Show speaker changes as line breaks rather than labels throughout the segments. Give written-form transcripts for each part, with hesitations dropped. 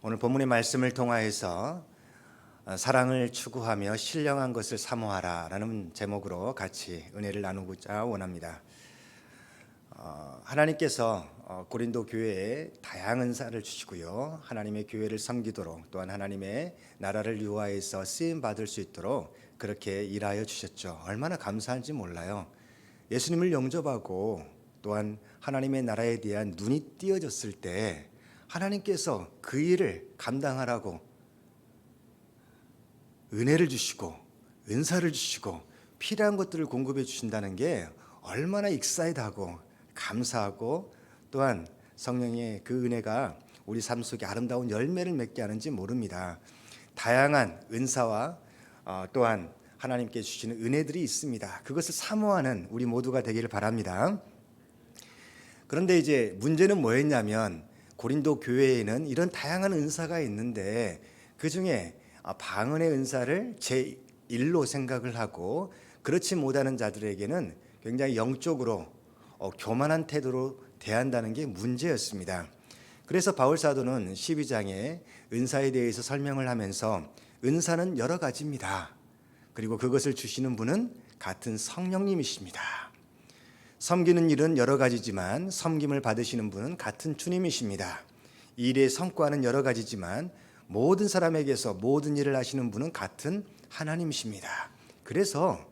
오늘 본문의 말씀을 통하여서 사랑을 추구하며 신령한 것을 사모하라 라는 제목으로 같이 은혜를 나누고자 원합니다. 하나님께서 고린도 교회에 다양한 은사를 주시고요, 하나님의 교회를 섬기도록, 또한 하나님의 나라를 위하여서 쓰임 받을 수 있도록 그렇게 일하여 주셨죠. 얼마나 감사한지 몰라요. 예수님을 영접하고 또한 하나님의 나라에 대한 눈이 띄어졌을 때 하나님께서 그 일을 감당하라고 은혜를 주시고 은사를 주시고 필요한 것들을 공급해 주신다는 게 얼마나 익사이드하고 감사하고, 또한 성령의 그 은혜가 우리 삶 속에 아름다운 열매를 맺게 하는지 모릅니다. 다양한 은사와 또한 하나님께 주시는 은혜들이 있습니다. 그것을 사모하는 우리 모두가 되기를 바랍니다. 그런데 이제 문제는 뭐였냐면, 고린도 교회에는 이런 다양한 은사가 있는데 그 중에 방언의 은사를 제1로 생각을 하고, 그렇지 못하는 자들에게는 굉장히 영적으로 교만한 태도로 대한다는 게 문제였습니다. 그래서 바울 사도는 12장에 은사에 대해서 설명을 하면서 은사는 여러 가지입니다. 그리고 그것을 주시는 분은 같은 성령님이십니다. 섬기는 일은 여러 가지지만 섬김을 받으시는 분은 같은 주님이십니다. 일의 성과는 여러 가지지만 모든 사람에게서 모든 일을 하시는 분은 같은 하나님이십니다. 그래서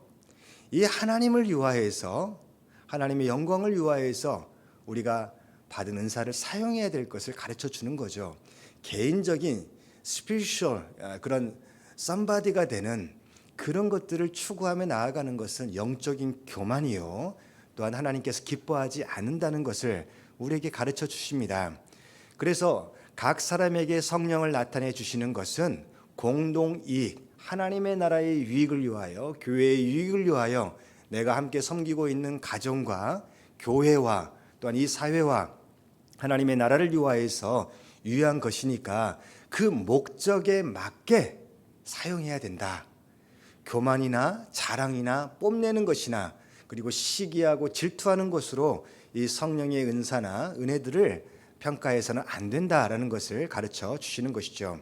이 하나님을 위하여서, 하나님의 영광을 위하여서 우리가 받은 은사를 사용해야 될 것을 가르쳐 주는 거죠. 개인적인 스피리추얼 그런 somebody가 되는 그런 것들을 추구하며 나아가는 것은 영적인 교만이요, 또한 하나님께서 기뻐하지 않는다는 것을 우리에게 가르쳐 주십니다. 그래서 각 사람에게 성령을 나타내 주시는 것은 공동이익, 하나님의 나라의 유익을 위하여, 교회의 유익을 위하여, 내가 함께 섬기고 있는 가정과 교회와 또한 이 사회와 하나님의 나라를 위하여서 유의한 것이니까 그 목적에 맞게 사용해야 된다. 교만이나 자랑이나 뽐내는 것이나 그리고 시기하고 질투하는 것으로 이 성령의 은사나 은혜들을 평가해서는 안 된다라는 것을 가르쳐 주시는 것이죠.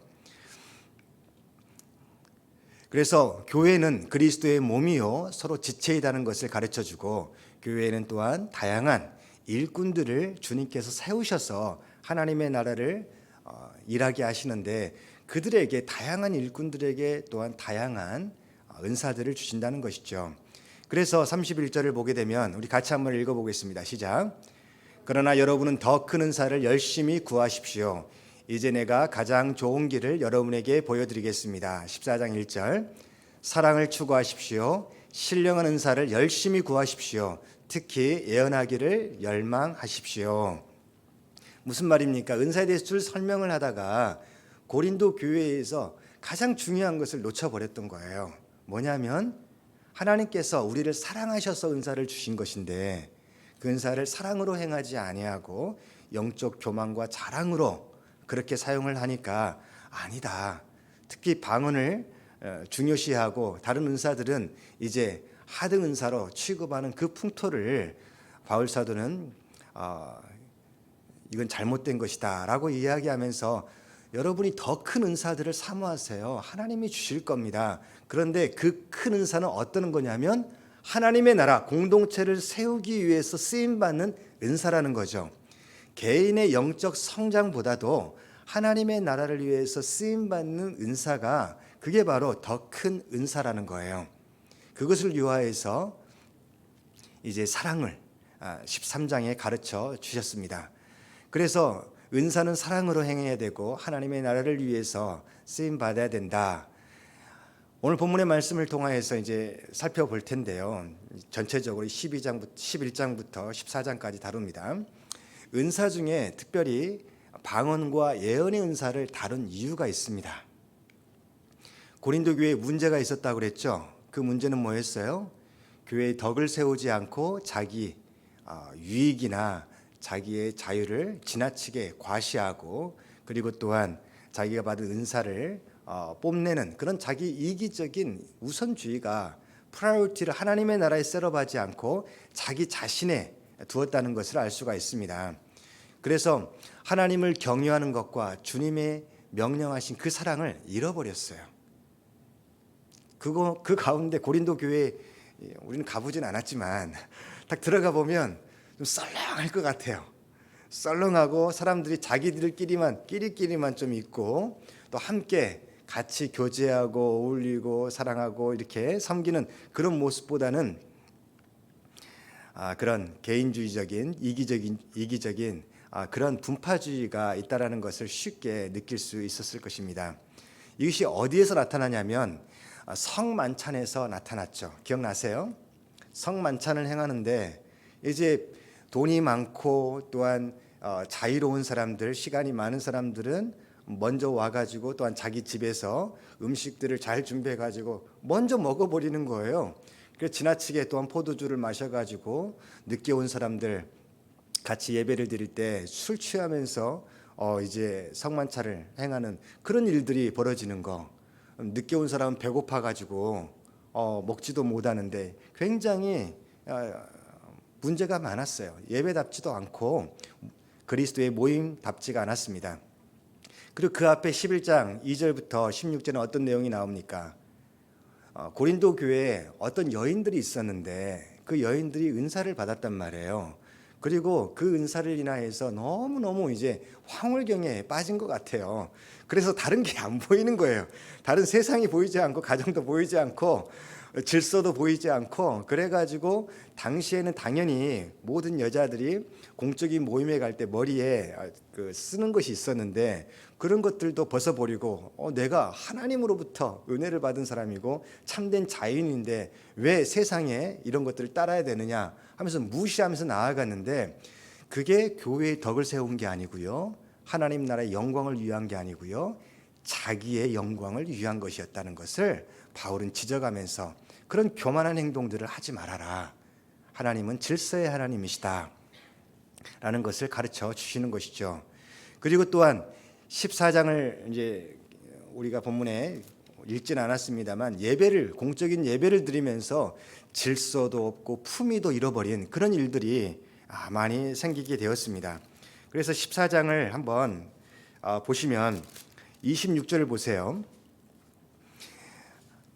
그래서 교회는 그리스도의 몸이요 서로 지체이다는 것을 가르쳐 주고, 교회에는 또한 다양한 일꾼들을 주님께서 세우셔서 하나님의 나라를 일하게 하시는데, 그들에게, 다양한 일꾼들에게 또한 다양한 은사들을 주신다는 것이죠. 그래서 31절을 보게 되면 우리 같이 한번 읽어보겠습니다. 시작. 그러나 여러분은 더 큰 은사를 열심히 구하십시오. 이제 내가 가장 좋은 길을 여러분에게 보여드리겠습니다. 14장 1절. 사랑을 추구하십시오. 신령한 은사를 열심히 구하십시오. 특히 예언하기를 열망하십시오. 무슨 말입니까? 은사에 대해서 줄 설명을 하다가 고린도 교회에서 가장 중요한 것을 놓쳐버렸던 거예요. 뭐냐면 하나님께서 우리를 사랑하셔서 은사를 주신 것인데, 그 은사를 사랑으로 행하지 아니하고 영적 교만과 자랑으로 그렇게 사용을 하니까 아니다. 특히 방언을 중요시하고 다른 은사들은 이제 하등 은사로 취급하는 그 풍토를 바울 사도는 이건 잘못된 것이다 라고 이야기하면서, 여러분이 더 큰 은사들을 사모하세요. 하나님이 주실 겁니다. 그런데 그 큰 은사는 어떤 거냐면 하나님의 나라, 공동체를 세우기 위해서 쓰임받는 은사라는 거죠. 개인의 영적 성장보다도 하나님의 나라를 위해서 쓰임받는 은사가, 그게 바로 더 큰 은사라는 거예요. 그것을 위하여서 이제 사랑을 13장에 가르쳐 주셨습니다. 그래서 은사는 사랑으로 행해야 되고 하나님의 나라를 위해서 쓰임 받아야 된다. 오늘 본문의 말씀을 통하여서 이제 살펴볼 텐데요. 전체적으로 11장부터 14장까지 다룹니다. 은사 중에 특별히 방언과 예언의 은사를 다룬 이유가 있습니다. 고린도 교회에 문제가 있었다고 그랬죠. 그 문제는 뭐였어요? 교회의 덕을 세우지 않고 자기 유익이나 자기의 자유를 지나치게 과시하고, 그리고 또한 자기가 받은 은사를 뽐내는 그런 자기 이기적인 우선주의가, 프라이어티를 하나님의 나라에 셋업하지 않고 자기 자신에 두었다는 것을 알 수가 있습니다. 그래서 하나님을 경외하는 것과 주님의 명령하신 그 사랑을 잃어버렸어요. 그 가운데 고린도 교회에 우리는 가보진 않았지만 딱 들어가 보면 좀 썰렁할 것 같아요. 썰렁하고 사람들이 끼리끼리만 좀 있고 또 함께 같이 교제하고 어울리고 사랑하고 이렇게 섬기는 그런 모습보다는 그런 개인주의적인 이기적인 그런 분파주의가 있다라는 것을 쉽게 느낄 수 있었을 것입니다. 이것이 어디에서 나타나냐면 성만찬에서 나타났죠. 기억나세요? 성만찬을 행하는데 이제 돈이 많고 또한 자유로운 사람들, 시간이 많은 사람들은 먼저 와가지고 또한 자기 집에서 음식들을 잘 준비해가지고 먼저 먹어버리는 거예요. 그래서 지나치게 또한 포도주를 마셔가지고 늦게 온 사람들 같이 예배를 드릴 때 술 취하면서 이제 성만찬을 행하는 그런 일들이 벌어지는 거. 늦게 온 사람은 배고파가지고 먹지도 못하는데 굉장히 문제가 많았어요. 예배답지도 않고 그리스도의 모임답지가 않았습니다. 그리고 그 앞에 11장 2절부터 16절은 어떤 내용이 나옵니까? 고린도 교회에 어떤 여인들이 있었는데 그 여인들이 은사를 받았단 말이에요. 그리고 그 은사를 인하여서 너무너무 이제 황홀경에 빠진 것 같아요. 그래서 다른 게 안 보이는 거예요. 다른 세상이 보이지 않고 가정도 보이지 않고 질서도 보이지 않고 그래가지고 당시에는 당연히 모든 여자들이 공적인 모임에 갈 때 머리에 쓰는 것이 있었는데 그런 것들도 벗어버리고 내가 하나님으로부터 은혜를 받은 사람이고 참된 자유인인데 왜 세상에 이런 것들을 따라야 되느냐 하면서 무시하면서 나아갔는데 그게 교회의 덕을 세운 게 아니고요. 하나님 나라의 영광을 위한 게 아니고요. 자기의 영광을 위한 것이었다는 것을 바울은 지적하면서 그런 교만한 행동들을 하지 말아라. 하나님은 질서의 하나님이시다. 라는 것을 가르쳐 주시는 것이죠. 그리고 또한 14장을 이제 우리가 본문에 읽진 않았습니다만 공적인 예배를 드리면서 질서도 없고 품위도 잃어버린 그런 일들이 많이 생기게 되었습니다. 그래서 14장을 한번 보시면 26절을 보세요.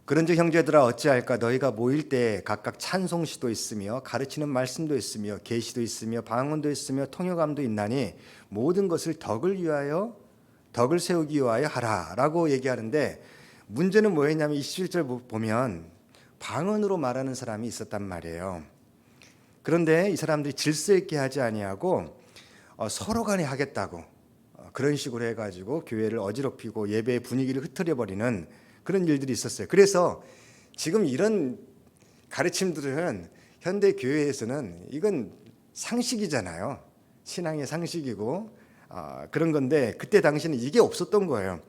그런즉 형제들아 어찌할까 너희가 모일 때 각각 찬송시도 있으며 가르치는 말씀도 있으며 계시도 있으며 방언도 있으며 통역함도 있나니 모든 것을 덕을 세우기 위하여 하라라고 얘기하는데 문제는 뭐였냐면 27절 보면 방언으로 말하는 사람이 있었단 말이에요. 그런데 이 사람들이 질서 있게 하지 아니하고 서로 간에 하겠다고 그런 식으로 해가지고 교회를 어지럽히고 예배의 분위기를 흐트려 버리는 그런 일들이 있었어요. 그래서 지금 이런 가르침들은 현대 교회에서는 이건 상식이잖아요. 신앙의 상식이고 그런 건데 그때 당시는 이게 없었던 거예요.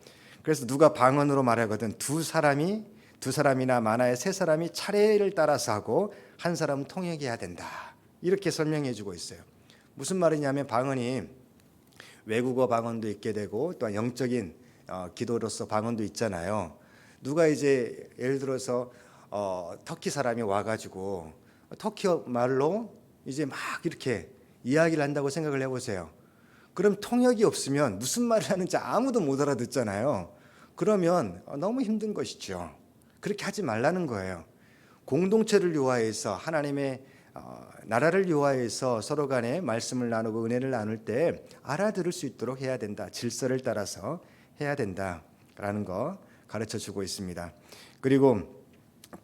그래서 누가 방언으로 말하거든 두 사람이나 많아야 세 사람이 차례를 따라서 하고 한 사람은 통역해야 된다. 이렇게 설명해 주고 있어요. 무슨 말이냐면 방언이 외국어 방언도 있게 되고 또 영적인 기도로서 방언도 있잖아요. 누가 이제 예를 들어서 터키 사람이 와가지고 터키 말로 이제 막 이렇게 이야기를 한다고 생각을 해보세요. 그럼 통역이 없으면 무슨 말을 하는지 아무도 못 알아듣잖아요. 그러면 너무 힘든 것이죠. 그렇게 하지 말라는 거예요. 공동체를 요하여서 하나님의 나라를 요하여서 서로 간에 말씀을 나누고 은혜를 나눌 때 알아들을 수 있도록 해야 된다. 질서를 따라서 해야 된다라는 거 가르쳐 주고 있습니다. 그리고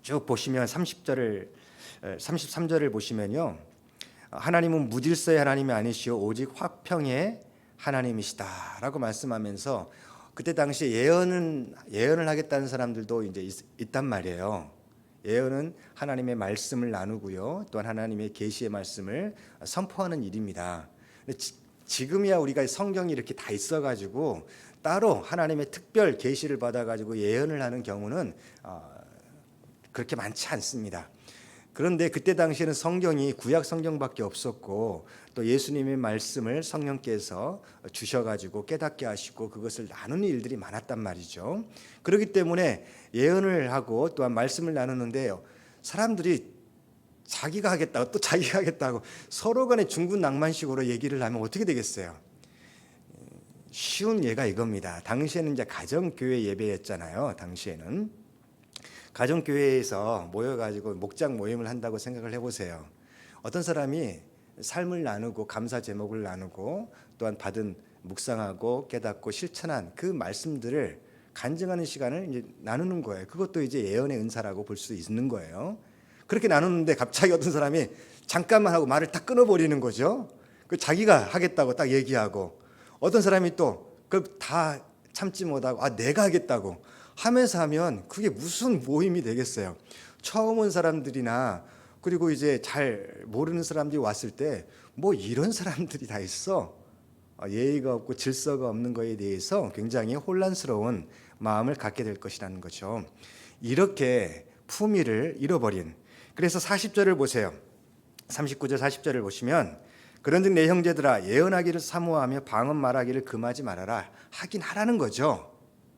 쭉 보시면 33절을 보시면요. 하나님은 무질서의 하나님이 아니시오 오직 화평의 하나님이시다라고 말씀하면서 그때 당시에 예언을 하겠다는 사람들도 이제 있단 말이에요. 예언은 하나님의 말씀을 나누고요. 또한 하나님의 계시의 말씀을 선포하는 일입니다. 지금이야 우리가 성경이 이렇게 다 있어가지고 따로 하나님의 특별 계시를 받아가지고 예언을 하는 경우는 그렇게 많지 않습니다. 그런데 그때 당시에는 성경이 구약 성경밖에 없었고 또 예수님의 말씀을 성령께서 주셔가지고 깨닫게 하시고 그것을 나누는 일들이 많았단 말이죠. 그렇기 때문에 예언을 하고 또한 말씀을 나누는데요. 사람들이 자기가 하겠다고 또 자기가 하겠다고 서로 간에 중구난방식으로 얘기를 하면 어떻게 되겠어요? 쉬운 예가 이겁니다. 당시에는 이제 가정교회 예배였잖아요. 당시에는 가정교회에서 모여가지고 목장 모임을 한다고 생각을 해보세요. 어떤 사람이 삶을 나누고 감사 제목을 나누고 또한 받은 묵상하고 깨닫고 실천한 그 말씀들을 간증하는 시간을 이제 나누는 거예요. 그것도 이제 예언의 은사라고 볼 수 있는 거예요. 그렇게 나누는데 갑자기 어떤 사람이 잠깐만 하고 말을 딱 끊어버리는 거죠. 그 자기가 하겠다고 딱 얘기하고, 어떤 사람이 또 그 다 참지 못하고 내가 하겠다고 하면서 하면 그게 무슨 모임이 되겠어요. 처음 온 사람들이나 그리고 이제 잘 모르는 사람들이 왔을 때 뭐 이런 사람들이 다 있어, 예의가 없고 질서가 없는 거에 대해서 굉장히 혼란스러운 마음을 갖게 될 것이라는 거죠. 이렇게 품위를 잃어버린, 그래서 40절을 보세요. 39절 40절을 보시면, 그런즉 내 형제들아 예언하기를 사모하며 방언 말하기를 금하지 말아라. 하긴 하라는 거죠.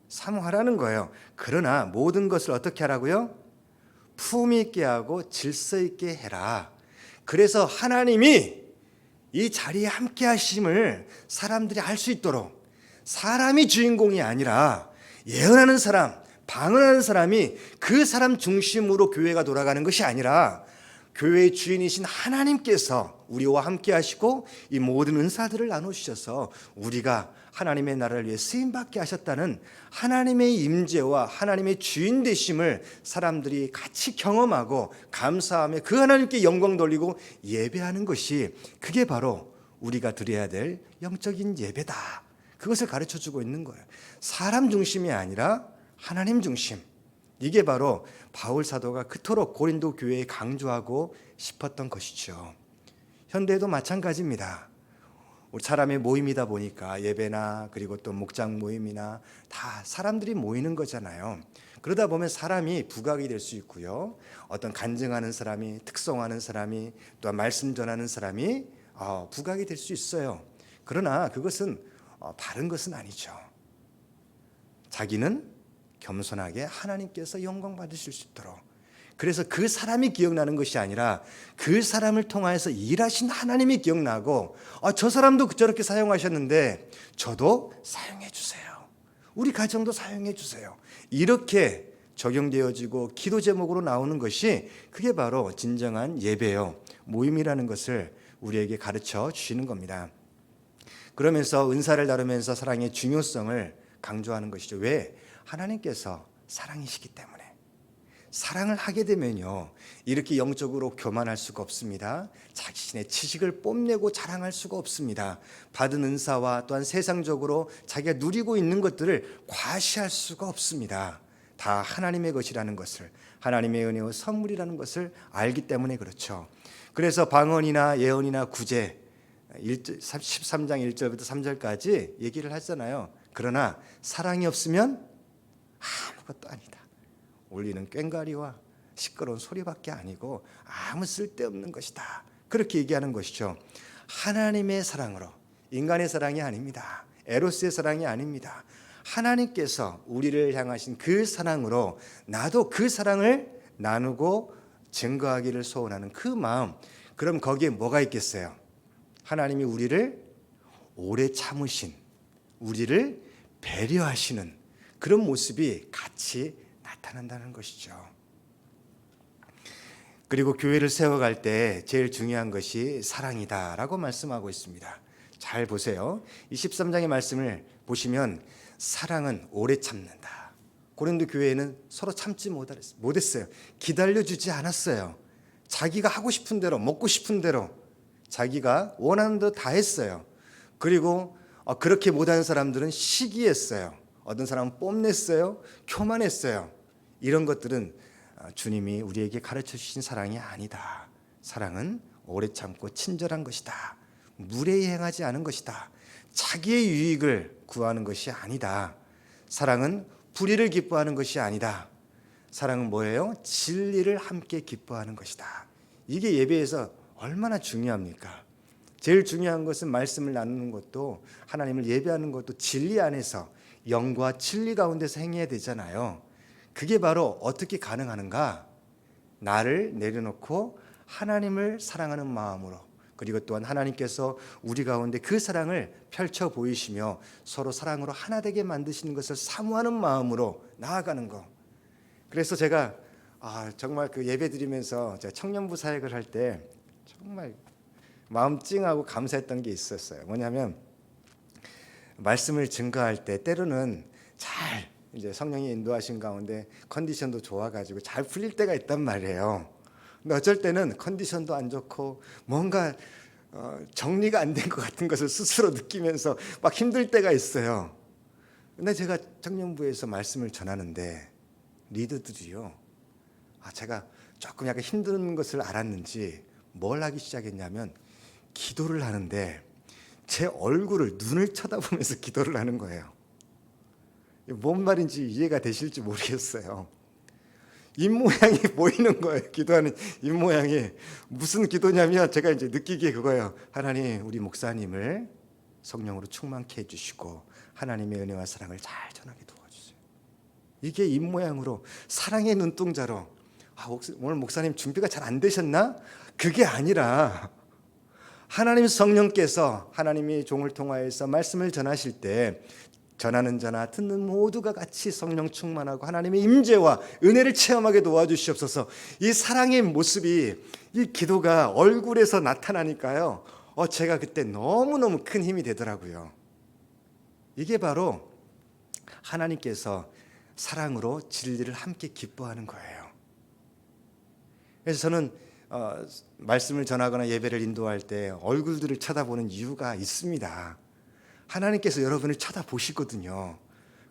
사모하라는 거예요. 그러나 모든 것을 어떻게 하라고요? 품위 있게 하고 질서 있게 해라. 그래서 하나님이 이 자리에 함께 하심을 사람들이 알 수 있도록, 사람이 주인공이 아니라 예언하는 사람, 방언하는 사람이 그 사람 중심으로 교회가 돌아가는 것이 아니라 교회의 주인이신 하나님께서 우리와 함께 하시고 이 모든 은사들을 나누셔서 우리가 하나님의 나라를 위해 쓰임받게 하셨다는 하나님의 임재와 하나님의 주인 되심을 사람들이 같이 경험하고 감사하며 그 하나님께 영광 돌리고 예배하는 것이, 그게 바로 우리가 드려야 될 영적인 예배다. 그것을 가르쳐주고 있는 거예요. 사람 중심이 아니라 하나님 중심. 이게 바로 바울 사도가 그토록 고린도 교회에 강조하고 싶었던 것이죠. 현대에도 마찬가지입니다. 우리 사람의 모임이다 보니까 예배나 그리고 또 목장 모임이나 다 사람들이 모이는 거잖아요. 그러다 보면 사람이 부각이 될 수 있고요. 어떤 간증하는 사람이, 특성하는 사람이, 또 말씀 전하는 사람이 부각이 될 수 있어요. 그러나 그것은 바른 것은 아니죠. 자기는 겸손하게 하나님께서 영광 받으실 수 있도록, 그래서 그 사람이 기억나는 것이 아니라 그 사람을 통하여서 일하신 하나님이 기억나고, 저 사람도 저렇게 사용하셨는데 저도 사용해 주세요. 우리 가정도 사용해 주세요. 이렇게 적용되어지고 기도 제목으로 나오는 것이, 그게 바로 진정한 예배요, 모임이라는 것을 우리에게 가르쳐 주시는 겁니다. 그러면서 은사를 다루면서 사랑의 중요성을 강조하는 것이죠. 왜? 하나님께서 사랑이시기 때문에. 사랑을 하게 되면요, 이렇게 영적으로 교만할 수가 없습니다. 자신의 지식을 뽐내고 자랑할 수가 없습니다. 받은 은사와 또한 세상적으로 자기가 누리고 있는 것들을 과시할 수가 없습니다. 다 하나님의 것이라는 것을, 하나님의 은혜와 선물이라는 것을 알기 때문에 그렇죠. 그래서 방언이나 예언이나 구제 13장 1절부터 3절까지 얘기를 하잖아요. 그러나 사랑이 없으면 아무것도 아니다. 울리는 꽹과리와 시끄러운 소리밖에 아니고 아무 쓸데없는 것이다. 그렇게 얘기하는 것이죠. 하나님의 사랑으로, 인간의 사랑이 아닙니다. 에로스의 사랑이 아닙니다. 하나님께서 우리를 향하신 그 사랑으로 나도 그 사랑을 나누고 증거하기를 소원하는 그 마음. 그럼 거기에 뭐가 있겠어요? 하나님이 우리를 오래 참으신, 우리를 배려하시는 그런 모습이 같이 나타난다는 것이죠. 그리고 교회를 세워갈 때 제일 중요한 것이 사랑이다라고 말씀하고 있습니다. 잘 보세요. 23장의 말씀을 보시면 사랑은 오래 참는다. 고린도 교회에는 서로 참지 못했어요. 기다려주지 않았어요. 자기가 하고 싶은 대로, 먹고 싶은 대로 자기가 원하는 대로 다 했어요. 그리고 그렇게 못하는 사람들은 시기했어요. 어떤 사람은 뽐냈어요. 교만했어요. 이런 것들은 주님이 우리에게 가르쳐 주신 사랑이 아니다. 사랑은 오래 참고 친절한 것이다. 무례히 행하지 않은 것이다. 자기의 유익을 구하는 것이 아니다. 사랑은 불의를 기뻐하는 것이 아니다. 사랑은 뭐예요? 진리를 함께 기뻐하는 것이다. 이게 예배에서 얼마나 중요합니까? 제일 중요한 것은 말씀을 나누는 것도, 하나님을 예배하는 것도 진리 안에서 영과 진리 가운데서 행해야 되잖아요. 그게 바로 어떻게 가능하는가? 나를 내려놓고 하나님을 사랑하는 마음으로, 그리고 또한 하나님께서 우리 가운데 그 사랑을 펼쳐 보이시며 서로 사랑으로 하나 되게 만드시는 것을 사모하는 마음으로 나아가는 것. 그래서 제가 정말 그 예배 드리면서 제가 청년부 사역을 할 때 정말 마음 찡하고 감사했던 게 있었어요. 뭐냐면 말씀을 증거할 때 때로는 잘 이제 성령이 인도하신 가운데 컨디션도 좋아가지고 잘 풀릴 때가 있단 말이에요. 근데 어쩔 때는 컨디션도 안 좋고 뭔가 정리가 안 된 것 같은 것을 스스로 느끼면서 막 힘들 때가 있어요. 근데 제가 청년부에서 말씀을 전하는데 리더들이요, 제가 조금 약간 힘든 것을 알았는지 뭘 하기 시작했냐면 기도를 하는데 제 얼굴을 눈을 쳐다보면서 기도를 하는 거예요. 뭔 말인지 이해가 되실지 모르겠어요. 입모양이 보이는 거예요. 기도하는 입모양이. 무슨 기도냐면 제가 이제 느끼기에 그거예요. 하나님, 우리 목사님을 성령으로 충만케 해주시고 하나님의 은혜와 사랑을 잘 전하게 도와주세요. 이게 입모양으로 사랑의 눈동자로 오늘 목사님 준비가 잘 안 되셨나? 그게 아니라 하나님 성령께서 하나님이 종을 통하여서 말씀을 전하실 때 전하는 자나 듣는 모두가 같이 성령 충만하고 하나님의 임재와 은혜를 체험하게 도와주시옵소서. 이 사랑의 모습이 이 기도가 얼굴에서 나타나니까요, 제가 그때 너무너무 큰 힘이 되더라고요. 이게 바로 하나님께서 사랑으로 진리를 함께 기뻐하는 거예요. 그래서 저는 말씀을 전하거나 예배를 인도할 때 얼굴들을 쳐다보는 이유가 있습니다. 하나님께서 여러분을 쳐다보시거든요.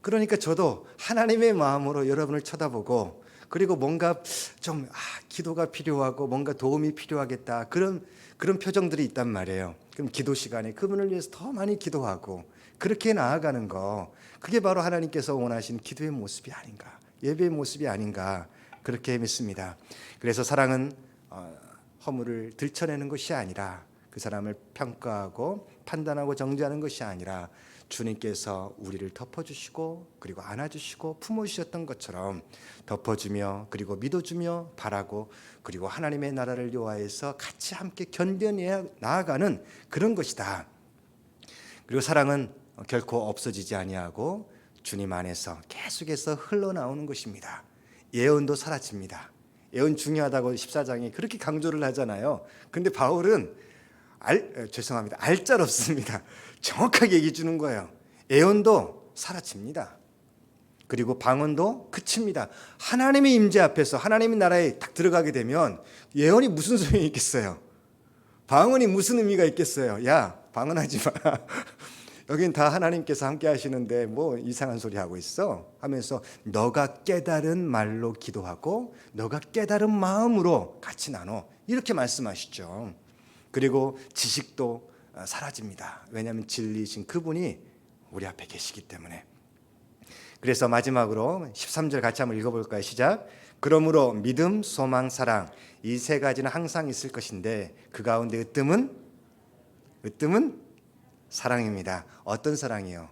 그러니까 저도 하나님의 마음으로 여러분을 쳐다보고, 그리고 뭔가 좀 기도가 필요하고 뭔가 도움이 필요하겠다, 그런 표정들이 있단 말이에요. 그럼 기도 시간에 그분을 위해서 더 많이 기도하고 그렇게 나아가는 거, 그게 바로 하나님께서 원하시는 기도의 모습이 아닌가, 예배의 모습이 아닌가, 그렇게 믿습니다. 그래서 사랑은 허물을 들춰내는 것이 아니라, 그 사람을 평가하고 판단하고 정죄하는 것이 아니라 주님께서 우리를 덮어주시고 그리고 안아주시고 품어주셨던 것처럼 덮어주며 그리고 믿어주며 바라고 그리고 하나님의 나라를 요하여서 같이 함께 견뎌내 나아가는 그런 것이다. 그리고 사랑은 결코 없어지지 아니하고 주님 안에서 계속해서 흘러나오는 것입니다. 예언도 사라집니다. 예언 중요하다고 14장이 그렇게 강조를 하잖아요. 근데 바울은 알짤없습니다. 정확하게 얘기해 주는 거예요. 예언도 사라집니다. 그리고 방언도 그칩니다. 하나님의 임재 앞에서 하나님의 나라에 딱 들어가게 되면 예언이 무슨 소용이 있겠어요? 방언이 무슨 의미가 있겠어요? 야, 방언하지 마. 여긴 다 하나님께서 함께 하시는데 뭐 이상한 소리 하고 있어? 하면서 너가 깨달은 말로 기도하고 너가 깨달은 마음으로 같이 나눠, 이렇게 말씀하시죠. 그리고 지식도 사라집니다. 왜냐하면 진리이신 그분이 우리 앞에 계시기 때문에. 그래서 마지막으로 13절 같이 한번 읽어볼까요? 시작. 그러므로 믿음, 소망, 사랑, 이 세 가지는 항상 있을 것인데 그 가운데 으뜸은 사랑입니다. 어떤 사랑이요?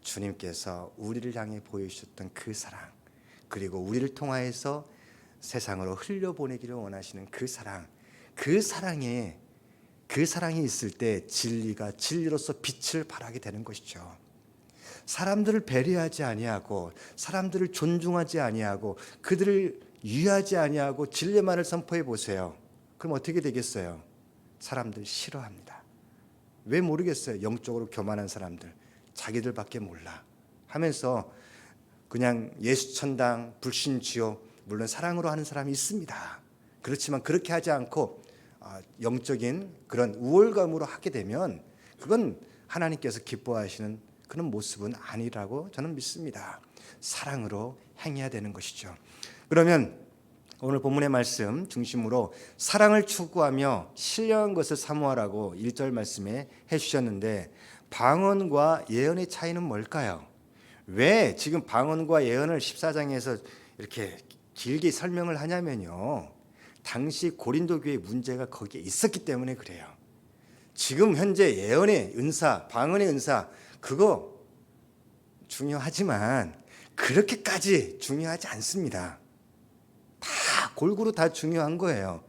주님께서 우리를 향해 보여주셨던 그 사랑, 그리고 우리를 통하여서 세상으로 흘려보내기를 원하시는 그 사랑, 그 사랑이 있을 때 진리가 진리로서 빛을 발하게 되는 것이죠. 사람들을 배려하지 아니하고 사람들을 존중하지 아니하고 그들을 유하지 아니하고 진리만을 선포해 보세요. 그럼 어떻게 되겠어요? 사람들 싫어합니다. 왜 모르겠어요? 영적으로 교만한 사람들, 자기들밖에 몰라 하면서 그냥 예수천당, 불신지옥, 물론 사랑으로 하는 사람이 있습니다. 그렇지만 그렇게 하지 않고 영적인 그런 우월감으로 하게 되면 그건 하나님께서 기뻐하시는 그런 모습은 아니라고 저는 믿습니다. 사랑으로 행해야 되는 것이죠. 그러면 오늘 본문의 말씀 중심으로 사랑을 추구하며 신령한 것을 사모하라고 1절 말씀에 해주셨는데, 방언과 예언의 차이는 뭘까요? 왜 지금 방언과 예언을 14장에서 이렇게 길게 설명을 하냐면요, 당시 고린도 교회의 문제가 거기에 있었기 때문에 그래요. 지금 현재 예언의 은사, 방언의 은사, 그거 중요하지만 그렇게까지 중요하지 않습니다. 다 골고루 다 중요한 거예요.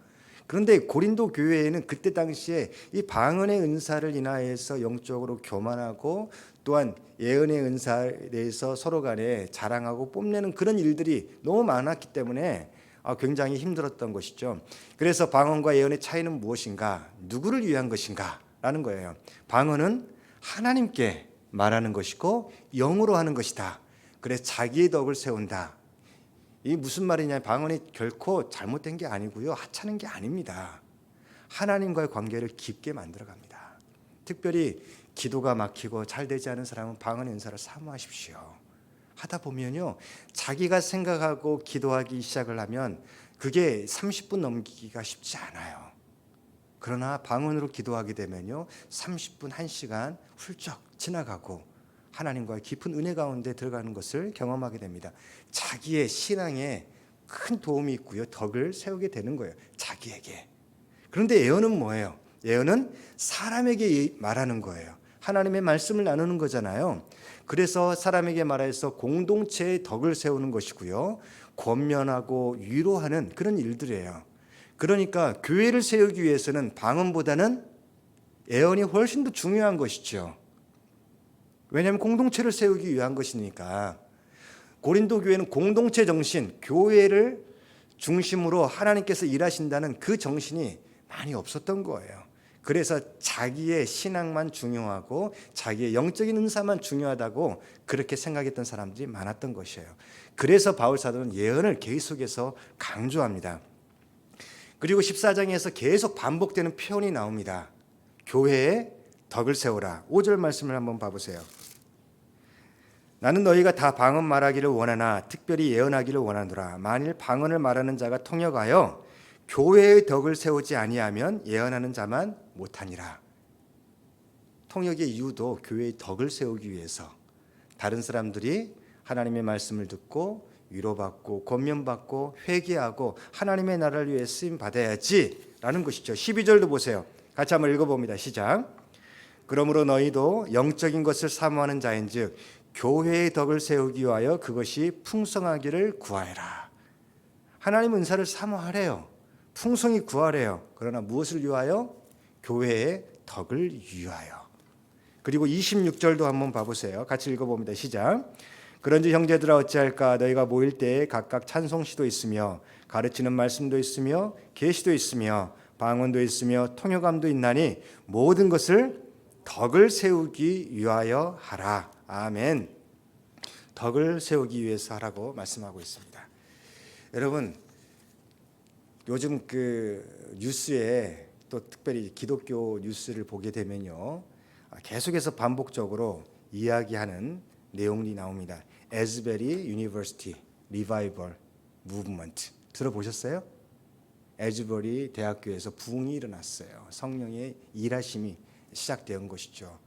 그런데 고린도 교회에는 그때 당시에 이 방언의 은사를 인하여서 영적으로 교만하고 또한 예언의 은사에 대해서 서로 간에 자랑하고 뽐내는 그런 일들이 너무 많았기 때문에 굉장히 힘들었던 것이죠. 그래서 방언과 예언의 차이는 무엇인가? 누구를 위한 것인가? 라는 거예요. 방언은 하나님께 말하는 것이고 영으로 하는 것이다. 그래서 자기의 덕을 세운다. 이 무슨 말이냐? 방언이 결코 잘못된 게 아니고요. 하찮은 게 아닙니다. 하나님과의 관계를 깊게 만들어갑니다. 특별히 기도가 막히고 잘 되지 않은 사람은 방언의 은사를 사모하십시오. 하다 보면요, 자기가 생각하고 기도하기 시작을 하면 그게 30분 넘기기가 쉽지 않아요. 그러나 방언으로 기도하게 되면요, 30분, 1시간 훌쩍 지나가고 하나님과의 깊은 은혜 가운데 들어가는 것을 경험하게 됩니다. 자기의 신앙에 큰 도움이 있고요, 덕을 세우게 되는 거예요, 자기에게. 그런데 예언은 뭐예요? 예언은 사람에게 말하는 거예요. 하나님의 말씀을 나누는 거잖아요. 그래서 사람에게 말해서 공동체의 덕을 세우는 것이고요, 권면하고 위로하는 그런 일들이에요. 그러니까 교회를 세우기 위해서는 방언보다는 예언이 훨씬 더 중요한 것이죠. 왜냐하면 공동체를 세우기 위한 것이니까. 고린도 교회는 공동체 정신, 교회를 중심으로 하나님께서 일하신다는 그 정신이 많이 없었던 거예요. 그래서 자기의 신앙만 중요하고 자기의 영적인 은사만 중요하다고 그렇게 생각했던 사람들이 많았던 것이에요. 그래서 바울 사도는 예언을 계속해서 강조합니다. 그리고 14장에서 계속 반복되는 표현이 나옵니다. 교회에 덕을 세우라. 5절 말씀을 한번 봐보세요. 나는 너희가 다 방언 말하기를 원하나 특별히 예언하기를 원하노라. 만일 방언을 말하는 자가 통역하여 교회의 덕을 세우지 아니하면 예언하는 자만 못하니라. 통역의 이유도 교회의 덕을 세우기 위해서, 다른 사람들이 하나님의 말씀을 듣고 위로받고 권면받고 회개하고 하나님의 나라를 위해 쓰임 받아야지 라는 것이죠. 12절도 보세요. 같이 한번 읽어봅니다. 시작. 그러므로 너희도 영적인 것을 사모하는 자인즉 교회의 덕을 세우기 위하여 그것이 풍성하기를 구하여라. 하나님 은사를 사모하래요. 풍성히 구하래요. 그러나 무엇을 위하여? 교회의 덕을 위하여. 그리고 26절도 한번 봐보세요. 같이 읽어봅니다. 시작. 그런즉 형제들아 어찌할까? 너희가 모일 때에 각각 찬송시도 있으며 가르치는 말씀도 있으며 계시도 있으며 방언도 있으며 통역함도 있나니 모든 것을 덕을 세우기 위하여 하라. 아멘. 덕을 세우기 위해서 하라고 말씀하고 있습니다. 여러분, 요즘 그 뉴스에 또 특별히 기독교 뉴스를 보게 되면요, 계속해서 반복적으로 이야기하는 내용이 나옵니다. 에즈베리 유니버시티 리바이벌 무브먼트 들어보셨어요? 에즈버리 대학교에서 부흥이 일어났어요. 성령의 일하심이 시작된 것이죠.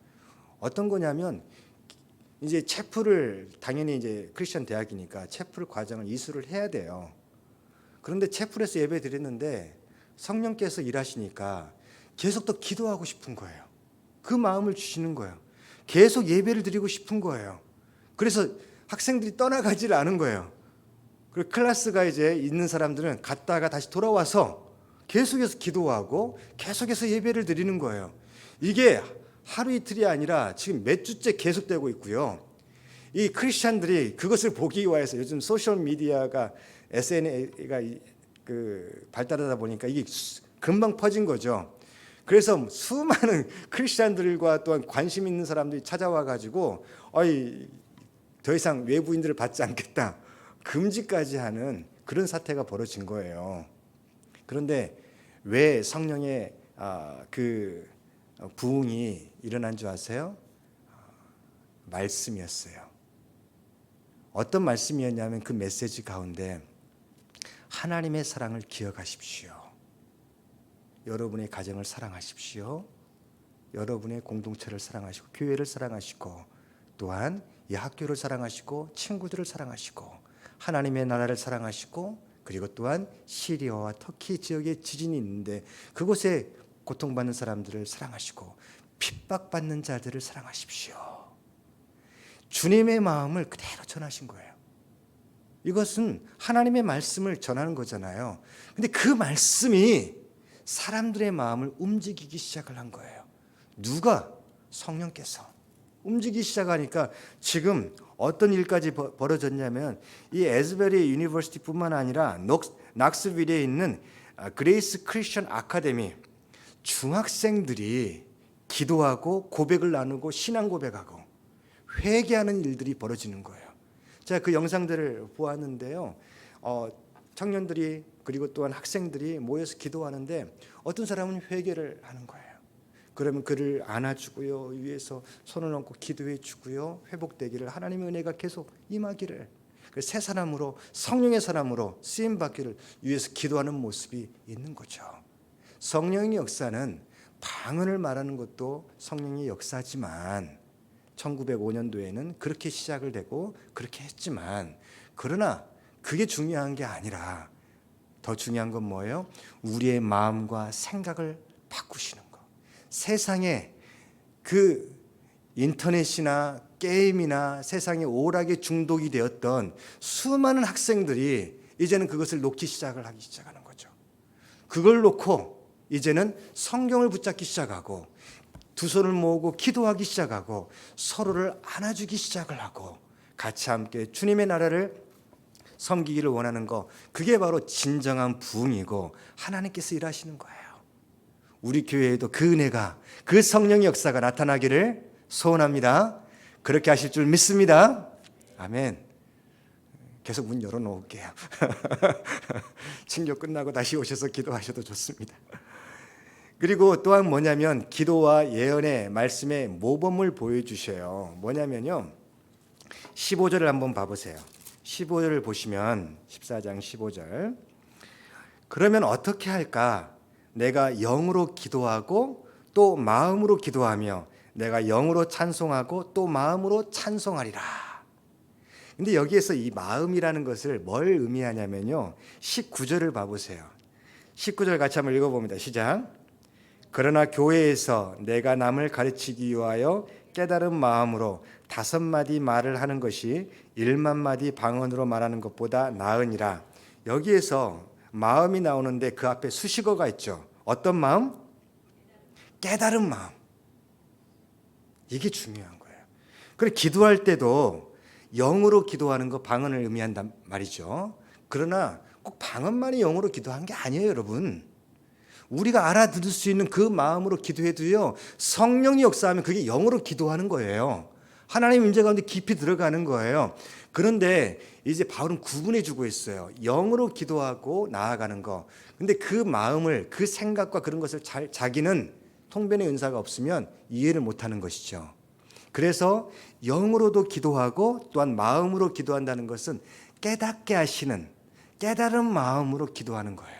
어떤 거냐면 이제 체프를, 당연히 이제 크리스천 대학이니까 체프를 과정을 이수를 해야 돼요. 그런데 체프에서 예배 드렸는데 성령께서 일하시니까 계속 더 기도하고 싶은 거예요. 그 마음을 주시는 거예요. 계속 예배를 드리고 싶은 거예요. 그래서 학생들이 떠나가지를 않은 거예요. 그리고 클래스가 이제 있는 사람들은 갔다가 다시 돌아와서 계속해서 기도하고 계속해서 예배를 드리는 거예요. 이게 하루 이틀이 아니라 지금 몇 주째 계속되고 있고요. 이 크리스찬들이 그것을 보기 위해서 요즘 소셜 미디어가 SNS가 발달하다 보니까 이게 금방 퍼진 거죠. 그래서 수많은 크리스찬들과 또한 관심 있는 사람들이 찾아와 가지고 더 이상 외부인들을 받지 않겠다, 금지까지 하는 그런 사태가 벌어진 거예요. 그런데 왜 성령의 그 부흥이 일어난 줄 아세요? 말씀이었어요. 어떤 말씀이었냐면 그 메시지 가운데 하나님의 사랑을 기억하십시오. 여러분의 가정을 사랑하십시오. 여러분의 공동체를 사랑하시고 교회를 사랑하시고 또한 이 학교를 사랑하시고 친구들을 사랑하시고 하나님의 나라를 사랑하시고 그리고 또한 시리아와 터키 지역에 지진이 있는데 그곳에 고통받는 사람들을 사랑하시고 핍박받는 자들을 사랑하십시오. 주님의 마음을 그대로 전하신 거예요. 이것은 하나님의 말씀을 전하는 거잖아요. 근데 그 말씀이 사람들의 마음을 움직이기 시작을 한 거예요. 누가? 성령께서 움직이기 시작하니까 지금 어떤 일까지 벌어졌냐면 이 에즈베리 유니버시티뿐만 아니라 낙스빌에 있는 그레이스 크리스천 아카데미 중학생들이 기도하고 고백을 나누고 신앙 고백하고 회개하는 일들이 벌어지는 거예요. 제가 그 영상들을 보았는데요. 청년들이 그리고 또한 학생들이 모여서 기도하는데 어떤 사람은 회개를 하는 거예요. 그러면 그를 안아주고요, 위에서 손을 얹고 기도해 주고요, 회복되기를, 하나님의 은혜가 계속 임하기를, 새 사람으로, 성령의 사람으로 쓰임 받기를 위해서 기도하는 모습이 있는 거죠. 성령의 역사는 방언을 말하는 것도 성령의 역사지만 1905년도에는 그렇게 시작을 되고 그렇게 했지만, 그러나 그게 중요한 게 아니라 더 중요한 건 뭐예요? 우리의 마음과 생각을 바꾸시는 거. 세상에 그 인터넷이나 게임이나 세상에 오락에 중독이 되었던 수많은 학생들이 이제는 그것을 놓기 하기 시작하는 거죠. 그걸 놓고 이제는 성경을 붙잡기 시작하고 두 손을 모으고 기도하기 시작하고 서로를 안아주기 시작을 하고 같이 함께 주님의 나라를 섬기기를 원하는 거, 그게 바로 진정한 부흥이고 하나님께서 일하시는 거예요. 우리 교회에도 그 은혜가, 그 성령의 역사가 나타나기를 소원합니다. 그렇게 하실 줄 믿습니다. 아멘. 계속 문 열어놓을게요. 친교 끝나고 다시 오셔서 기도하셔도 좋습니다. 그리고 또한 뭐냐면 기도와 예언의 말씀의 모범을 보여주셔요. 뭐냐면요, 15절을 한번 봐보세요. 15절을 보시면 14장 15절, 그러면 어떻게 할까? 내가 영으로 기도하고 또 마음으로 기도하며 내가 영으로 찬송하고 또 마음으로 찬송하리라. 근데 여기에서 이 마음이라는 것을 뭘 의미하냐면요, 19절을 봐보세요. 19절 같이 한번 읽어봅니다. 시작. 그러나 교회에서 내가 남을 가르치기 위하여 깨달은 마음으로 5마디 말을 하는 것이 1만마디 방언으로 말하는 것보다 나으니라. 여기에서 마음이 나오는데 그 앞에 수식어가 있죠. 어떤 마음? 깨달은 마음. 이게 중요한 거예요. 그래, 기도할 때도 영으로 기도하는 거 방언을 의미한단 말이죠. 그러나 꼭 방언만이 영으로 기도한 게 아니에요, 여러분. 우리가 알아들을 수 있는 그 마음으로 기도해도요, 성령이 역사하면 그게 영으로 기도하는 거예요. 하나님 임재 가운데 깊이 들어가는 거예요. 그런데 이제 바울은 구분해 주고 있어요. 영으로 기도하고 나아가는 거. 근데 그 마음을, 그 생각과 그런 것을 자기는 통변의 은사가 없으면 이해를 못하는 것이죠. 그래서 영으로도 기도하고 또한 마음으로 기도한다는 것은 깨닫게 하시는, 깨달은 마음으로 기도하는 거예요.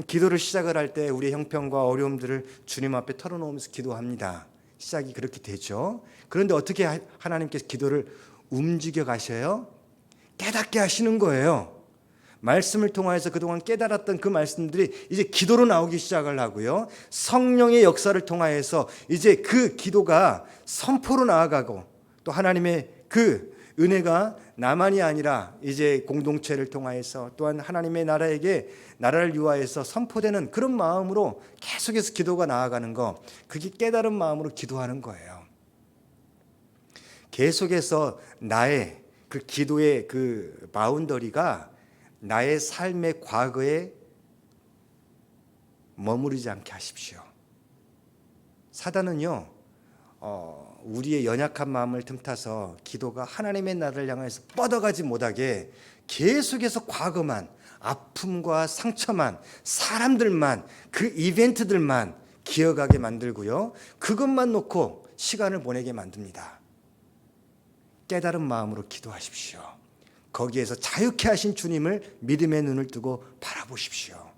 기도를 시작을 할 때 우리의 형편과 어려움들을 주님 앞에 털어놓으면서 기도합니다. 시작이 그렇게 되죠. 그런데 어떻게 하나님께서 기도를 움직여 가셔요? 깨닫게 하시는 거예요. 말씀을 통하여서 그동안 깨달았던 그 말씀들이 이제 기도로 나오기 시작을 하고요, 성령의 역사를 통하여서 이제 그 기도가 선포로 나아가고 또 하나님의 그 은혜가 나만이 아니라 이제 공동체를 통하여서 또한 하나님의 나라를 위하여서 선포되는 그런 마음으로 계속해서 기도가 나아가는 거, 그게 깨달은 마음으로 기도하는 거예요. 계속해서 나의 그 기도의 그 바운더리가 나의 삶의 과거에 머무르지 않게 하십시오. 사단은요, 우리의 연약한 마음을 틈타서 기도가 하나님의 나라를 향해서 뻗어가지 못하게 계속해서 과거만, 아픔과 상처만, 사람들만, 그 이벤트들만 기억하게 만들고요, 그것만 놓고 시간을 보내게 만듭니다. 깨달은 마음으로 기도하십시오. 거기에서 자유케 하신 주님을 믿음의 눈을 뜨고 바라보십시오.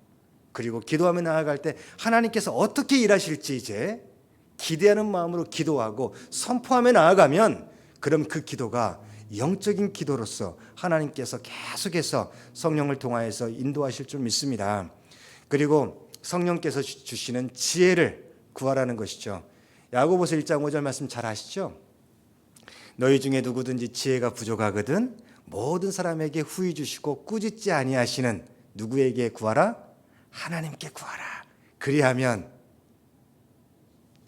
그리고 기도하며 나아갈 때 하나님께서 어떻게 일하실지 이제 기대하는 마음으로 기도하고 선포하며 나아가면, 그럼 그 기도가 영적인 기도로서 하나님께서 계속해서 성령을 통하여서 인도하실 줄 믿습니다. 그리고 성령께서 주시는 지혜를 구하라는 것이죠. 야고보서 1장 5절 말씀 잘 아시죠? 너희 중에 누구든지 지혜가 부족하거든 모든 사람에게 후히 주시고 꾸짖지 아니하시는 누구에게 구하라? 하나님께 구하라. 그리하면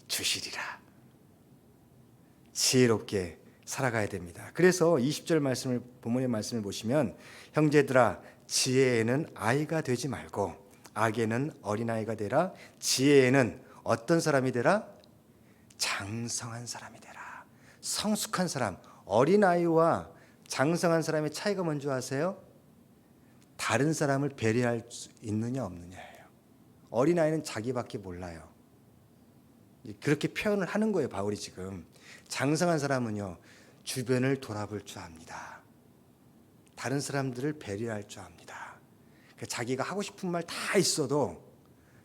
주시리라. 지혜롭게 살아가야 됩니다. 그래서 20절 말씀을, 본문의 말씀을 보시면, 형제들아 지혜에는 아이가 되지 말고 악에는 어린아이가 되라. 지혜에는 어떤 사람이 되라? 장성한 사람이 되라. 성숙한 사람. 어린아이와 장성한 사람의 차이가 뭔지 아세요? 다른 사람을 배려할 수 있느냐 없느냐예요. 어린아이는 자기밖에 몰라요. 그렇게 표현을 하는 거예요, 바울이 지금. 장성한 사람은요, 주변을 돌아볼 줄 압니다. 다른 사람들을 배려할 줄 압니다. 자기가 하고 싶은 말 다 있어도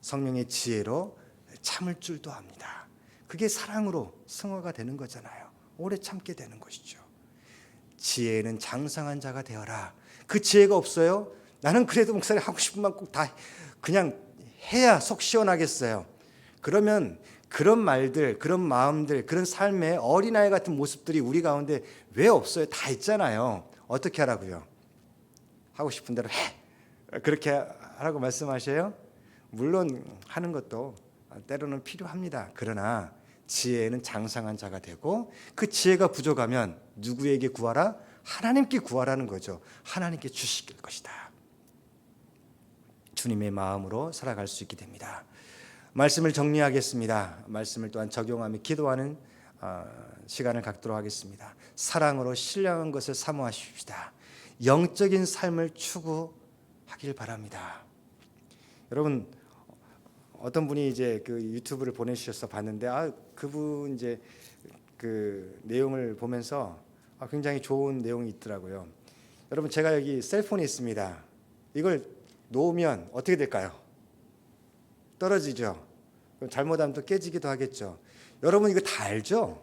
성령의 지혜로 참을 줄도 압니다. 그게 사랑으로 승화가 되는 거잖아요. 오래 참게 되는 것이죠. 지혜는 장성한 자가 되어라. 그 지혜가 없어요? 나는 그래도 목사님 하고 싶은 말 꼭 다 그냥 해야 속 시원하겠어요. 그러면 그런 말들, 그런 마음들, 그런 삶의 어린아이 같은 모습들이 우리 가운데 왜 없어요? 다 있잖아요. 어떻게 하라고요? 하고 싶은 대로 해. 그렇게 하라고 말씀하셔요? 물론 하는 것도 때로는 필요합니다. 그러나 지혜는 장성한 자가 되고, 그 지혜가 부족하면 누구에게 구하라? 하나님께 구하라는 거죠. 하나님께 주실 것이다. 주님의 마음으로 살아갈 수 있게 됩니다. 말씀을 정리하겠습니다. 말씀을 또한 적용하며 기도하는 시간을 갖도록 하겠습니다. 사랑으로 신령한 것을 사모하십시다. 영적인 삶을 추구하길 바랍니다. 여러분, 어떤 분이 이제 그 유튜브를 보내주셔서 봤는데, 그분 이제 그 내용을 보면서 굉장히 좋은 내용이 있더라고요. 여러분, 제가 여기 셀폰이 있습니다. 이걸 놓으면 어떻게 될까요? 떨어지죠. 잘못하면 또 깨지기도 하겠죠. 여러분 이거 다 알죠?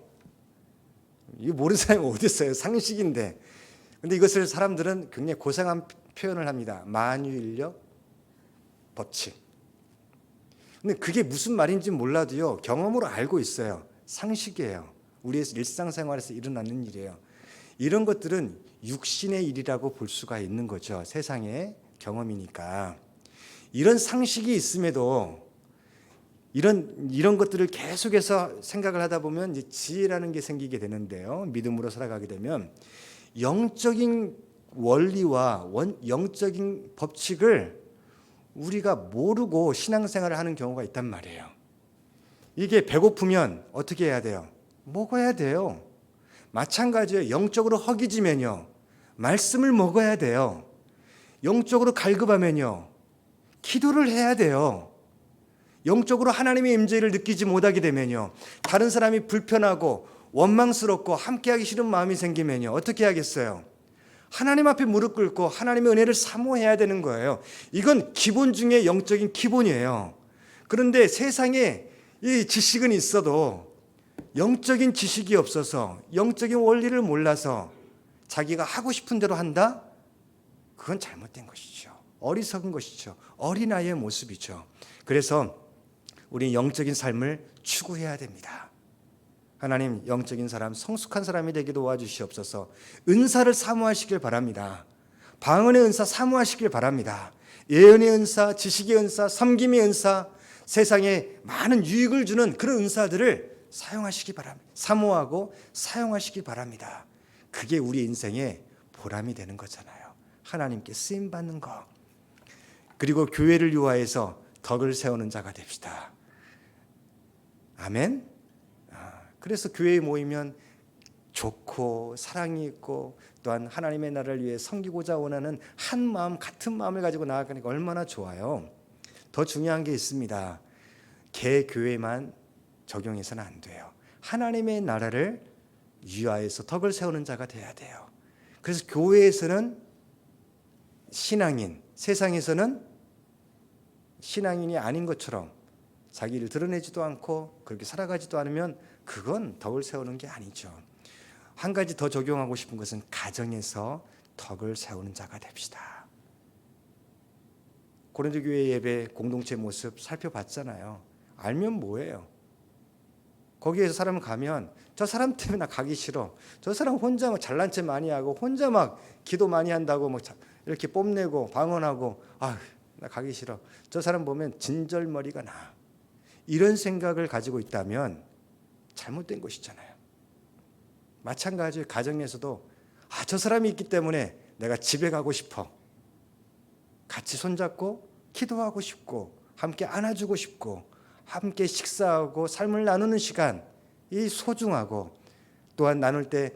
이거 모르는 사람이 어디 있어요? 상식인데. 근데 이것을 사람들은 굉장히 고상한 표현을 합니다. 만유인력 법칙. 근데 그게 무슨 말인지 몰라도요, 경험으로 알고 있어요. 상식이에요. 우리의 일상생활에서 일어나는 일이에요. 이런 것들은 육신의 일이라고 볼 수가 있는 거죠. 세상의 경험이니까. 이런 상식이 있음에도 이런 것들을 계속해서 생각을 하다 보면 이제 지혜라는 게 생기게 되는데요. 믿음으로 살아가게 되면 영적인 원리와 영적인 법칙을 우리가 모르고 신앙생활을 하는 경우가 있단 말이에요. 이게 배고프면 어떻게 해야 돼요? 먹어야 돼요. 마찬가지예요. 영적으로 허기지면요, 말씀을 먹어야 돼요. 영적으로 갈급하면요, 기도를 해야 돼요. 영적으로 하나님의 임재를 느끼지 못하게 되면요, 다른 사람이 불편하고 원망스럽고 함께하기 싫은 마음이 생기면요, 어떻게 하겠어요? 하나님 앞에 무릎 꿇고 하나님의 은혜를 사모해야 되는 거예요. 이건 기본 중에 영적인 기본이에요. 그런데 세상에 이 지식은 있어도 영적인 지식이 없어서, 영적인 원리를 몰라서 자기가 하고 싶은 대로 한다? 그건 잘못된 것이죠. 어리석은 것이죠. 어린아이의 모습이죠. 그래서 우리 영적인 삶을 추구해야 됩니다. 하나님, 영적인 사람, 성숙한 사람이 되게 도와주시옵소서. 은사를 사모하시길 바랍니다. 방언의 은사 사모하시길 바랍니다. 예언의 은사, 지식의 은사, 섬김의 은사, 세상에 많은 유익을 주는 그런 은사들을 사용하시기 바랍니다. 사모하고 사용하시기 바랍니다. 그게 우리 인생의 보람이 되는 거잖아요. 하나님께 쓰임받는 거. 그리고 교회를 위하여서 덕을 세우는 자가 됩시다. 아멘. 그래서 교회에 모이면 좋고 사랑이 있고, 또한 하나님의 나라를 위해 섬기고자 원하는 한 마음, 같은 마음을 가지고 나아가니까 얼마나 좋아요. 더 중요한 게 있습니다. 개교회만 적용해서는 안 돼요. 하나님의 나라를 위하여서 덕을 세우는 자가 돼야 돼요. 그래서 교회에서는 신앙인, 세상에서는 신앙인이 아닌 것처럼 자기를 드러내지도 않고 그렇게 살아가지도 않으면 그건 덕을 세우는 게 아니죠. 한 가지 더 적용하고 싶은 것은 가정에서 덕을 세우는 자가 됩시다. 고린도 교회 예배 공동체 모습 살펴봤잖아요. 알면 뭐예요? 거기에서 사람 가면 저 사람 때문에 나 가기 싫어. 저 사람 혼자 막 잘난 체 많이 하고 혼자 막 기도 많이 한다고 막 이렇게 뽐내고 방언하고, 나 가기 싫어. 저 사람 보면 진절머리가 나. 이런 생각을 가지고 있다면 잘못된 것이잖아요. 마찬가지로 가정에서도 저 사람이 있기 때문에 내가 집에 가고 싶어. 같이 손잡고 기도하고 싶고 함께 안아주고 싶고 함께 식사하고 삶을 나누는 시간 이 소중하고 또한 나눌 때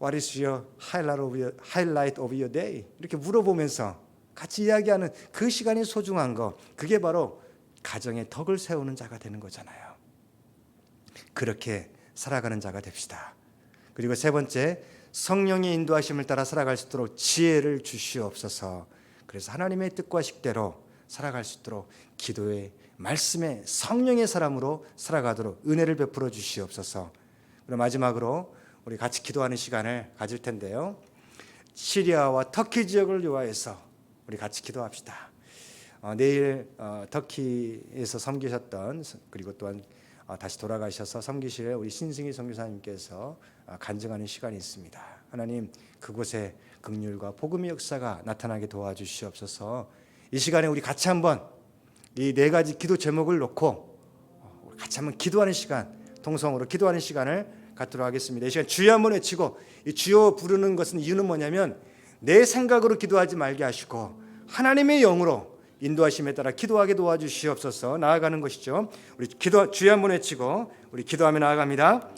What is your highlight of your day? 이렇게 물어보면서 같이 이야기하는 그 시간이 소중한 거 그게 바로 가정의 덕을 세우는 자가 되는 거잖아요. 그렇게 살아가는 자가 됩시다. 그리고 세 번째 성령의 인도하심을 따라 살아갈 수 있도록 지혜를 주시옵소서. 그래서 하나님의 뜻과 식대로 살아갈 수 있도록 기도의 말씀의 성령의 사람으로 살아가도록 은혜를 베풀어 주시옵소서. 그리고 마지막으로 우리 같이 기도하는 시간을 가질 텐데요. 시리아와 터키 지역을 위하여서 우리 같이 기도합시다. 내일 터키에서 섬기셨던 그리고 또한 다시 돌아가셔서 섬기실 우리 신승희 선교사님께서 간증하는 시간이 있습니다. 하나님 그곳에 긍휼과 복음의 역사가 나타나게 도와주시옵소서. 이 시간에 우리 같이 한번 이 네 가지 기도 제목을 놓고 같이 한번 기도하는 시간, 통성으로 기도하는 시간을 갖도록 하겠습니다. 이 시간 주여 한번 외치고, 이 주여 부르는 것은 이유는 뭐냐면 내 생각으로 기도하지 말게 하시고 하나님의 영으로 인도하심에 따라 기도하게 도와주시옵소서. 나아가는 것이죠. 우리 기도 주여 한번 외치고 우리 기도하며 나아갑니다.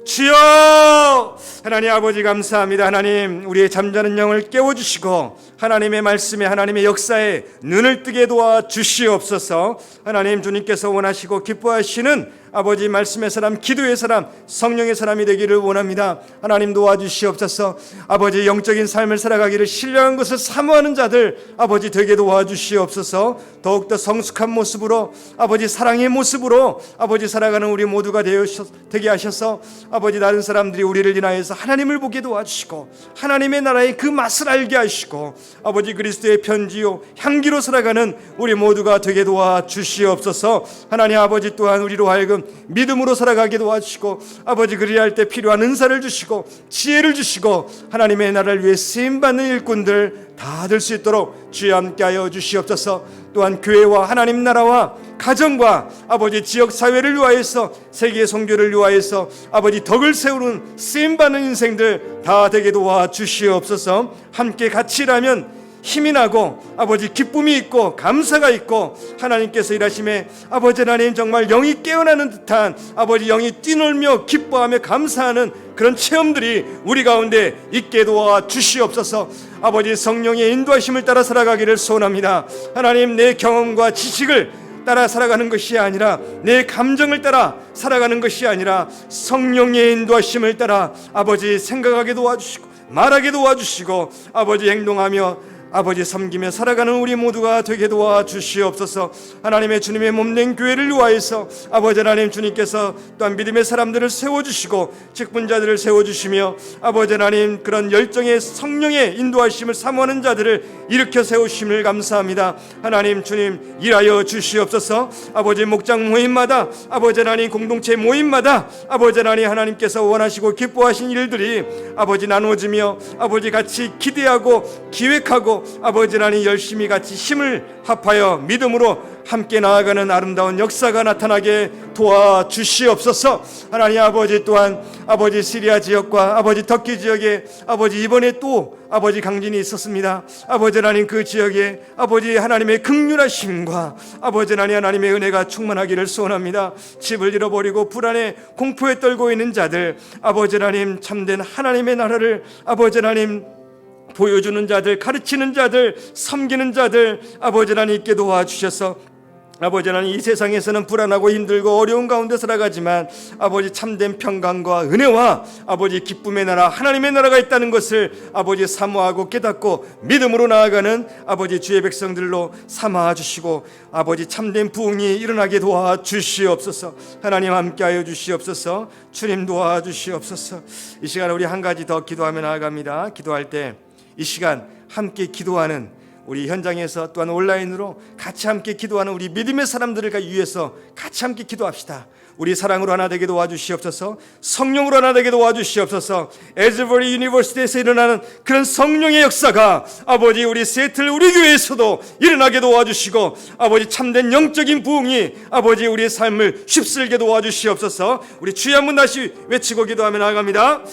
주여! 하나님 아버지 감사합니다. 하나님 우리의 잠자는 영을 깨워주시고 하나님의 말씀에 하나님의 역사에 눈을 뜨게 도와주시옵소서. 하나님 주님께서 원하시고 기뻐하시는 아버지 말씀의 사람, 기도의 사람, 성령의 사람이 되기를 원합니다. 하나님 도와주시옵소서. 아버지 영적인 삶을 살아가기를 신령한 것을 사모하는 자들 아버지 되게 도와주시옵소서. 더욱더 성숙한 모습으로 아버지 사랑의 모습으로 아버지 살아가는 우리 모두가 되게 하셔서 아버지 다른 사람들이 우리를 인하여서 하나님을 보게 도와주시고 하나님의 나라의 그 맛을 알게 하시고 아버지 그리스도의 편지요 향기로 살아가는 우리 모두가 되게 도와주시옵소서. 하나님 아버지 또한 우리로 하여금 믿음으로 살아가게 도와주시고 아버지 그리할 때 필요한 은사를 주시고 지혜를 주시고 하나님의 나라를 위해 쓰임받는 일꾼들 다 될 수 있도록 주여 함께하여 주시옵소서. 또한 교회와 하나님 나라와 가정과 아버지 지역 사회를 위하여서 세계 선교를 위하여서 아버지 덕을 세우는 쓰임받는 인생들 다 되게 도와주시옵소서. 함께 같이 일하면 힘이 나고 아버지 기쁨이 있고 감사가 있고 하나님께서 일하심에 아버지 하나님 정말 영이 깨어나는 듯한 아버지 영이 뛰놀며 기뻐하며 감사하는 그런 체험들이 우리 가운데 있게 도와주시옵소서. 아버지 성령의 인도하심을 따라 살아가기를 소원합니다. 하나님 내 경험과 지식을 따라 살아가는 것이 아니라 내 감정을 따라 살아가는 것이 아니라 성령의 인도하심을 따라 아버지 생각하게 도와주시고 말하게 도와주시고 아버지 행동하며 아버지 섬기며 살아가는 우리 모두가 되게 도와주시옵소서. 하나님의 주님의 몸된 교회를 위하여서 아버지 하나님 주님께서 또한 믿음의 사람들을 세워주시고 직분자들을 세워주시며 아버지 하나님 그런 열정의 성령의 인도하심을 사모하는 자들을 일으켜 세우심을 감사합니다. 하나님 주님 일하여 주시옵소서. 아버지 목장 모임마다 아버지 하나님 공동체 모임마다 아버지 하나님께서 원하시고 기뻐하신 일들이 아버지 나누어지며 아버지 같이 기대하고 기획하고 아버지 하나님 열심히 같이 힘을 합하여 믿음으로 함께 나아가는 아름다운 역사가 나타나게 도와주시옵소서. 하나님 아버지 또한 아버지 시리아 지역과 아버지 터키 지역에 아버지 이번에 또 아버지 강진이 있었습니다. 아버지 하나님 그 지역에 아버지 하나님의 긍휼하심과 아버지 하나님의 은혜가 충만하기를 소원합니다. 집을 잃어버리고 불안에 공포에 떨고 있는 자들 아버지 하나님 참된 하나님의 나라를 아버지 하나님 보여주는 자들, 가르치는 자들, 섬기는 자들 아버지 하나님 있게 도와주셔서 아버지 하나님 이 세상에서는 불안하고 힘들고 어려운 가운데 살아가지만 아버지 참된 평강과 은혜와 아버지 기쁨의 나라 하나님의 나라가 있다는 것을 아버지 사모하고 깨닫고 믿음으로 나아가는 아버지 주의 백성들로 삼아 주시고 아버지 참된 부흥이 일어나게 도와주시옵소서. 하나님 함께하여 주시옵소서. 주님 도와주시옵소서. 이 시간에 우리 한 가지 더 기도하며 나아갑니다. 기도할 때 이 시간 함께 기도하는 우리 현장에서 또한 온라인으로 같이 함께 기도하는 우리 믿음의 사람들을 위해서 같이 함께 기도합시다.
우리 사랑으로 하나 되게 도와주시옵소서. 성령으로 하나 되게 도와주시옵소서. 에즈버리 유니버시티에서 일어나는 그런 성령의 역사가 아버지 우리 세틀 우리 교회에서도 일어나게 도와주시고 아버지 참된 영적인 부흥이 아버지 우리의 삶을 휩쓸게 도와주시옵소서. 우리 주여 한번 다시 외치고 기도하며 나아갑니다.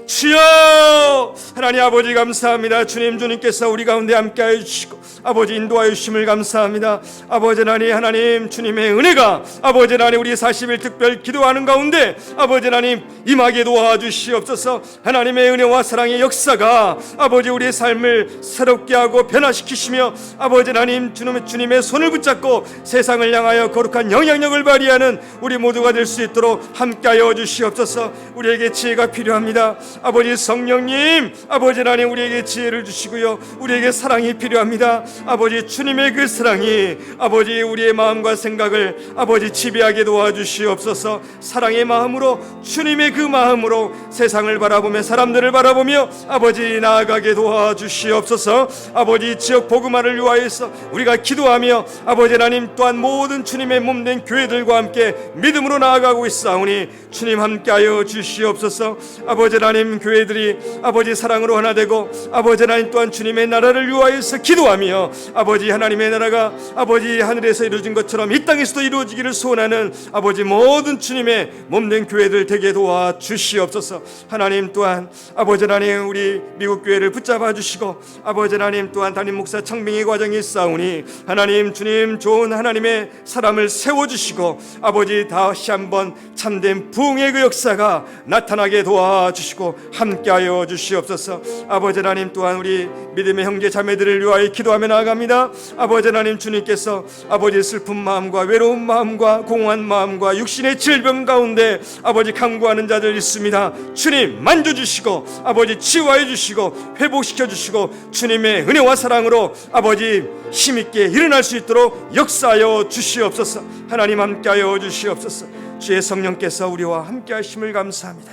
주여 하나님 아버지 감사합니다. 주님께서 우리 가운데 함께하여 주시고 아버지 인도하여 주심을 감사합니다. 아버지 하나님 주님의 은혜가 아버지 하나님 우리 40일 특별 기도하는 가운데 아버지 하나님 임하게 도와주시옵소서. 하나님의 은혜와 사랑의 역사가 아버지 우리의 삶을 새롭게 하고 변화시키시며 아버지 하나님 주님의 손을 붙잡고 세상을 향하여 거룩한 영향력을 발휘하는 우리 모두가 될 수 있도록 함께하여 주시옵소서. 우리에게 지혜가 필요합니다. 아버지 성령님 아버지 하나님 우리에게 지혜를 주시고요, 우리에게 사랑이 필요합니다. 아버지 주님의 그 사랑이 아버지 우리의 마음과 생각을 아버지 지배하게 도와주시옵소서. 사랑의 마음으로 주님의 그 마음으로 세상을 바라보며 사람들을 바라보며 아버지 나아가게 도와주시옵소서. 아버지 지역 복음화를 위하여서 우리가 기도하며 아버지 하나님 또한 모든 주님의 몸된 교회들과 함께 믿음으로 나아가고 있사오니 주님 함께하여 주시옵소서. 아버지 하나님 교회들이 아버지 사랑으로 하나 되고 아버지 하나님 또한 주님의 나라를 위하여서 기도하며 아버지 하나님의 나라가 아버지 하늘에서 이루어진 것처럼 이 땅에서도 이루어지기를 소원하는 아버지 모든 주님의 몸된 교회들 되게 도와주시옵소서. 하나님 또한 아버지 하나님 우리 미국 교회를 붙잡아 주시고 아버지 하나님 또한 담임 목사 청빙의 과정이 있사오니 하나님 주님 좋은 하나님의 사람을 세워주시고 아버지 다시 한번 참된 부흥의 그 역사가 나타나게 도와주시고 함께하여 주시옵소서. 아버지 하나님 또한 우리 믿음의 형제 자매들을 위하여 기도하며 나아갑니다. 아버지 하나님 주님께서 아버지 슬픈 마음과 외로운 마음과 공허한 마음과 육신의 질병 가운데 아버지 간구하는 자들 있습니다. 주님 만져주시고 아버지 치유하여 주시고 회복시켜 주시고 주님의 은혜와 사랑으로 아버지 힘있게 일어날 수 있도록 역사하여 주시옵소서. 하나님 함께하여 주시옵소서. 주의 성령께서 우리와 함께하심을 감사합니다.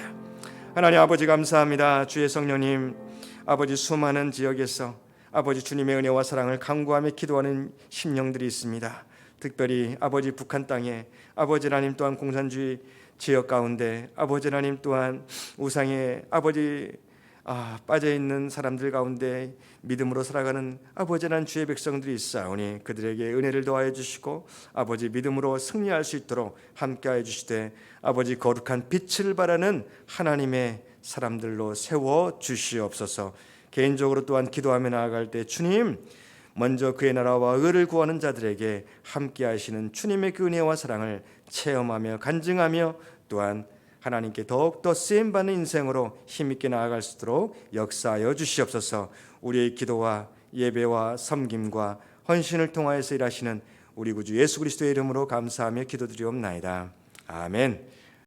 하나님 아버지 감사합니다. 주의 성령님 아버지 수많은 지역에서 아버지 주님의 은혜와 사랑을 간구하며 기도하는 심령들이 있습니다. 특별히 아버지 북한 땅에 아버지 하나님 또한 공산주의 지역 가운데 아버지 하나님 또한 우상에 아버지 빠져있는 사람들 가운데 믿음으로 살아가는 아버지 하나님 주의 백성들이 있사오니 그들에게 은혜를 더하여 주시고 아버지 믿음으로 승리할 수 있도록 함께하여 주시되 아버지 거룩한 빛을 바라는 하나님의 사람들로 세워 주시옵소서. 개인적으로 또한 기도하며 나아갈 때 주님 먼저 그의 나라와 의를 구하는 자들에게 함께 하시는 주님의 그 은혜와 사랑을 체험하며 간증하며 또한 하나님께 더욱더 쓰임받는 인생으로 힘있게 나아갈 수 있도록 역사하여 주시옵소서. 우리의 기도와 예배와 섬김과 헌신을 통하여서 일하시는 우리 구주 예수 그리스도의 이름으로 감사하며 기도드리옵나이다. 아멘.